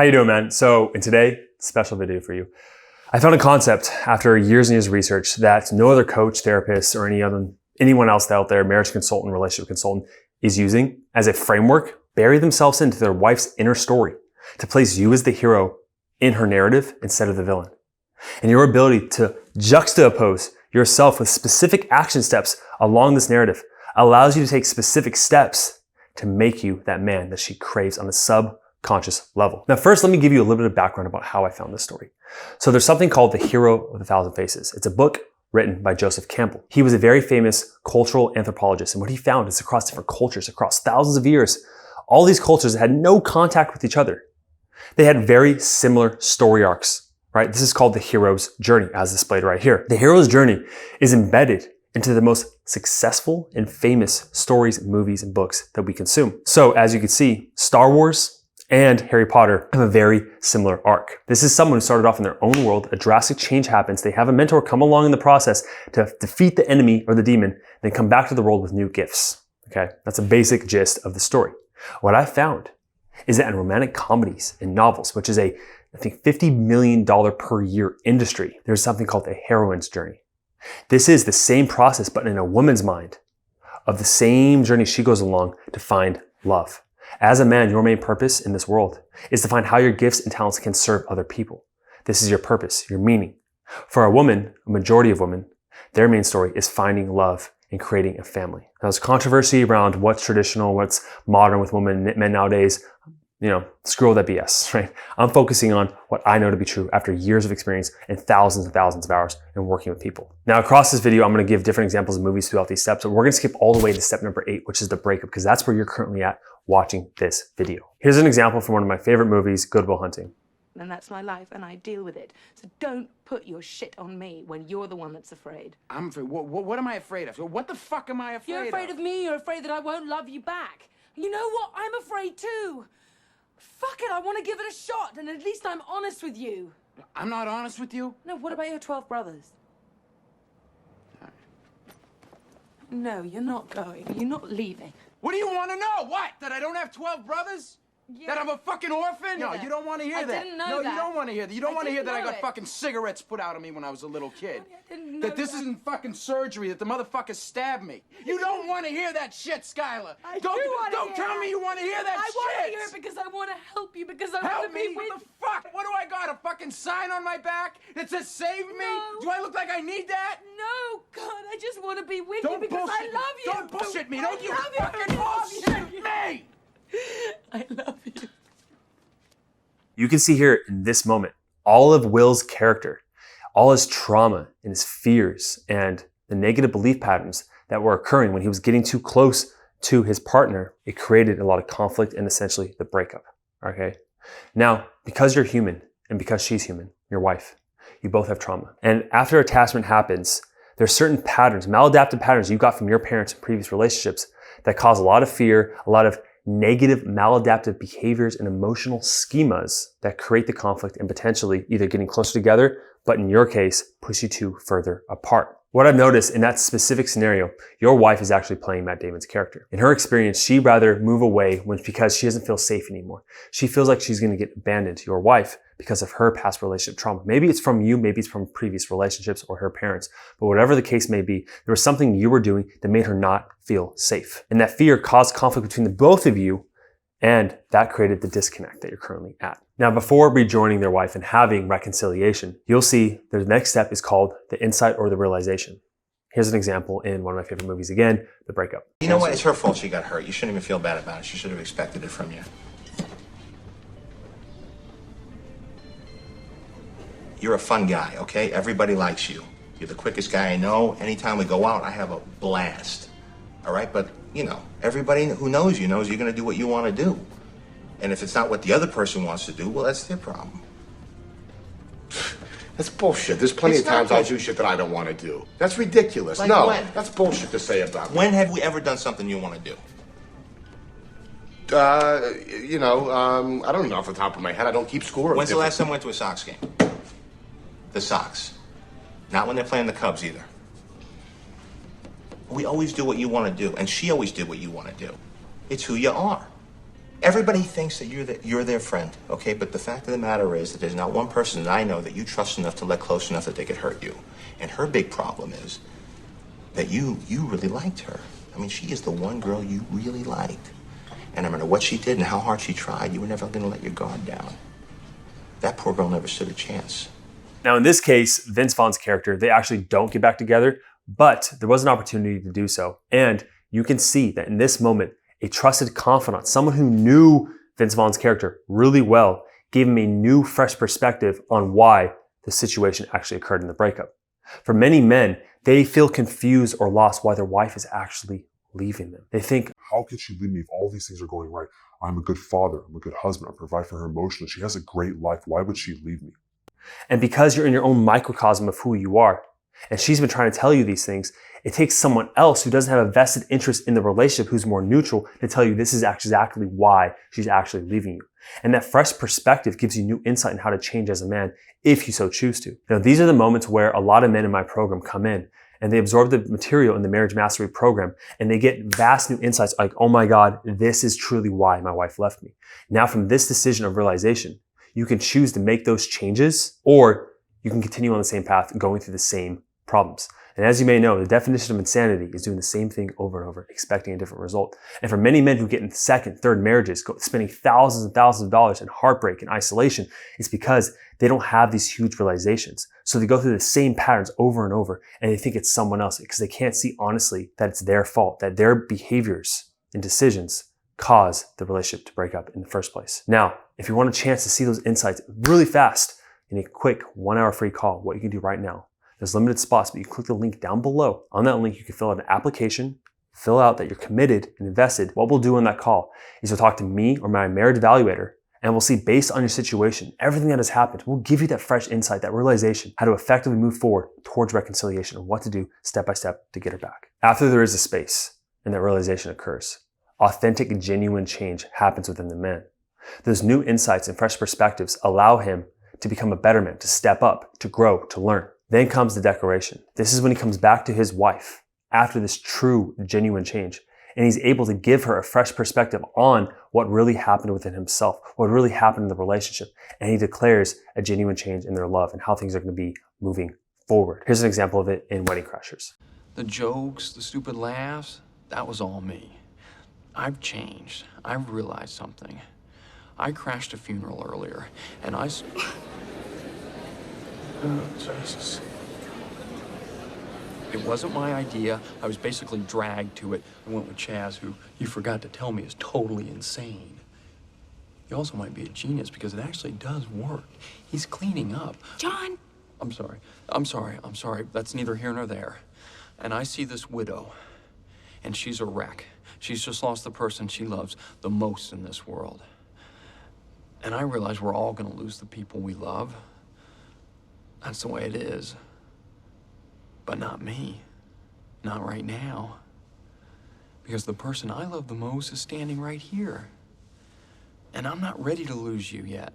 How you doing, man? So in today's special video for you, I found a concept after years and years of research that no other coach, therapist, or anyone else out there, marriage consultant, relationship consultant, is using as a framework, bury themselves into their wife's inner story to place you as the hero in her narrative instead of the villain. And your ability to juxtapose yourself with specific action steps along this narrative allows you to take specific steps to make you that man that she craves on a subconscious level. Now, first, let me give you a little bit of background about how I found this story. So there's something called The Hero of a Thousand Faces. It's a book written by Joseph Campbell. He was a very famous cultural anthropologist. And what he found is across different cultures, across thousands of years, all these cultures had no contact with each other. They had very similar story arcs, right? This is called the hero's journey, as displayed right here. The hero's journey is embedded into the most successful and famous stories, movies, and books that we consume. So as you can see, Star Wars and Harry Potter have a very similar arc. This is someone who started off in their own world, a drastic change happens, they have a mentor come along in the process to defeat the enemy or the demon, then come back to the world with new gifts. Okay, that's a basic gist of the story. What I found is that in romantic comedies and novels, which is I think $50 million per year industry, there's something called the heroine's journey. This is the same process, but in a woman's mind, of the same journey she goes along to find love. As a man, your main purpose in this world is to find how your gifts and talents can serve other people. This is your purpose, your meaning. For a woman, a majority of women, their main story is finding love and creating a family. Now, there's controversy around what's traditional, what's modern with women and men nowadays. Screw all that BS, right? I'm focusing on what I know to be true after years of experience and thousands of hours in working with people. Now, across this video, I'm going to give different examples of movies throughout these steps, but we're going to skip all the way to step number 8, which is the breakup, because that's where you're currently at watching this video. Here's an example from one of my favorite movies, Good Will Hunting. And that's my life, and I deal with it. So don't put your shit on me when you're the one that's afraid. I'm afraid. What am I afraid of? What the fuck am I afraid of? You're afraid of me. You're afraid that I won't love you back. You know what? I'm afraid too. Fuck it, I want to give it a shot, and at least I'm honest with you. I'm not honest with you? No, what about your 12 brothers? No, you're not going. You're not leaving. What do you want to know? What? That I don't have 12 brothers? Yeah. That I'm a fucking orphan? Yeah. No, you don't want to hear I that. didn't know No, that. you don't want to hear that. You don't want to hear that I got it. fucking cigarettes put out of me when I was a little kid. I didn't know That this isn't fucking surgery, that the motherfucker stabbed me. You don't want to hear that shit, Skylar. Don't tell me you want to hear that I shit. want to hear it because I want to help you, because I want Help to be me? with What the fuck? What do I got? A fucking sign on my back that says save me? No. Do I look like I need that? No, God, I just want to be with Don't you because I bullshit love you. Don't bullshit me. I Don't you love fucking bullshit me. I love you. You can see here in this moment, all of Will's character, all his trauma and his fears and the negative belief patterns that were occurring when he was getting too close to his partner, it created a lot of conflict and essentially the breakup, okay? Now, because you're human and because she's human, your wife, you both have trauma. And after attachment happens, there's certain patterns, maladaptive patterns you got from your parents in previous relationships that cause a lot of fear, a lot of negative maladaptive behaviors and emotional schemas that create the conflict and potentially either getting closer together, but in your case, push you two further apart. What I've noticed in that specific scenario, your wife is actually playing Matt Damon's character. In her experience, she'd rather move away because she doesn't feel safe anymore. She feels like she's going to get abandoned, your wife, because of her past relationship trauma. Maybe it's from you, maybe it's from previous relationships or her parents, but whatever the case may be, there was something you were doing that made her not feel safe. And that fear caused conflict between the both of you, and that created the disconnect that you're currently at. Now, before rejoining their wife and having reconciliation, you'll see the next step is called the insight or the realization. Here's an example in one of my favorite movies again, The Breakup. You know what? It's her fault she got hurt. You shouldn't even feel bad about it. She should have expected it from you. You're a fun guy, okay? Everybody likes you. You're the quickest guy I know. Anytime we go out, I have a blast. All right? But, everybody who knows you knows you're going to do what you want to do. And if it's not what the other person wants to do, well, that's their problem. That's bullshit. There's plenty of times I'll do shit that I don't want to do. That's ridiculous. Like no, when? that's bullshit to say about me. When have we ever done something you want to do? I don't know off the top of my head. I don't keep score. When's the last time we went to a Sox game? The Sox. Not when they're playing the Cubs either. We always do what you want to do, and she always did what you want to do. It's who you are. Everybody thinks that you're their friend, okay? But the fact of the matter is that there's not one person that I know that you trust enough to let close enough that they could hurt you. And her big problem is that you really liked her. I mean, she is the one girl you really liked. And no matter what she did and how hard she tried, you were never going to let your guard down. That poor girl never stood a chance. Now, in this case, Vince Vaughn's character, they actually don't get back together, but there was an opportunity to do so. And you can see that in this moment, a trusted confidant, someone who knew Vince Vaughn's character really well, gave him a new, fresh perspective on why the situation actually occurred in the breakup. For many men, they feel confused or lost why their wife is actually leaving them. They think, how could she leave me if all these things are going right? I'm a good father, I'm a good husband, I provide for her emotionally. She has a great life. Why would she leave me? and because you're in your own microcosm of who you are, and she's been trying to tell you these things, it takes someone else who doesn't have a vested interest in the relationship, who's more neutral, to tell you this is exactly why she's actually leaving you. And that fresh perspective gives you new insight on how to change as a man, if you so choose to. Now, these are the moments where a lot of men in my program come in and they absorb the material in the marriage mastery program and they get vast new insights like, oh my God, this is truly why my wife left me. Now, from this decision of realization, you can choose to make those changes, or you can continue on the same path, going through the same problems. And as you may know, the definition of insanity is doing the same thing over and over, expecting a different result. And for many men who get in second, third marriages, spending thousands and thousands of dollars in heartbreak and isolation, it's because they don't have these huge realizations. So they go through the same patterns over and over, and they think it's someone else because they can't see honestly that it's their fault, that their behaviors and decisions cause the relationship to break up in the first place. Now, if you want a chance to see those insights really fast in a quick 1-hour free call, what you can do right now, there's limited spots, but you click the link down below. On that link, you can fill out an application, fill out that you're committed and invested. What we'll do on that call is you'll talk to me or my marriage evaluator, and we'll see, based on your situation, everything that has happened, we'll give you that fresh insight, that realization, how to effectively move forward towards reconciliation and what to do step by step to get her back. After there is a space and that realization occurs, authentic, genuine change happens within the man. Those new insights and fresh perspectives allow him to become a better man, to step up, to grow, to learn. Then comes the declaration. This is when he comes back to his wife after this true, genuine change. And he's able to give her a fresh perspective on what really happened within himself, what really happened in the relationship. And he declares a genuine change in their love and how things are going to be moving forward. Here's an example of it in Wedding Crashers. The jokes, the stupid laughs, that was all me. I've changed. I've realized something. I crashed a funeral earlier, and oh, Jesus. It wasn't my idea. I was basically dragged to it. I went with Chaz, who you forgot to tell me is totally insane. He also might be a genius because it actually does work. He's cleaning up. John! I'm sorry. That's neither here nor there. And I see this widow, and she's a wreck. She's just lost the person she loves the most in this world. And I realize we're all gonna lose the people we love. That's the way it is. But not me. Not right now. Because the person I love the most is standing right here. And I'm not ready to lose you yet.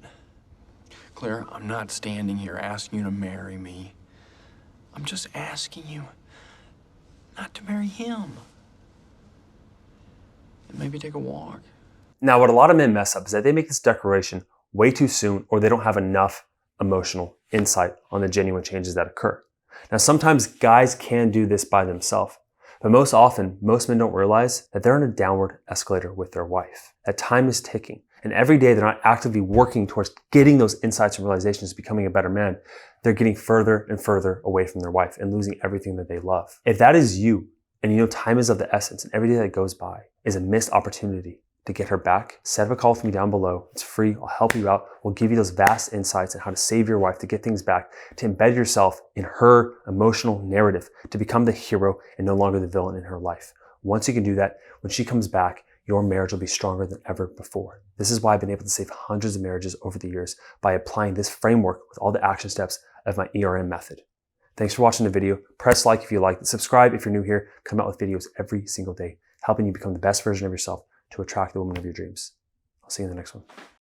Claire, I'm not standing here asking you to marry me. I'm just asking you not to marry him. And maybe take a walk. Now, what a lot of men mess up is that they make this declaration way too soon, or they don't have enough emotional insight on the genuine changes that occur. Now, sometimes guys can do this by themselves, but most often, most men don't realize that they're on a downward escalator with their wife. That time is ticking, and every day they're not actively working towards getting those insights and realizations, becoming a better man. They're getting further and further away from their wife and losing everything that they love. If that is you, and you know time is of the essence, and every day that goes by is a missed opportunity to get her back, set up a call with me down below. It's free. I'll help you out. We'll give you those vast insights on how to save your wife, to get things back, to embed yourself in her emotional narrative, to become the hero and no longer the villain in her life. Once you can do that, when she comes back, your marriage will be stronger than ever before. This is why I've been able to save hundreds of marriages over the years by applying this framework with all the action steps of my ERM method. Thanks for watching the video. Press like if you liked it. Subscribe if you're new here. Come out with videos every single day, helping you become the best version of yourself to attract the woman of your dreams. I'll see you in the next one.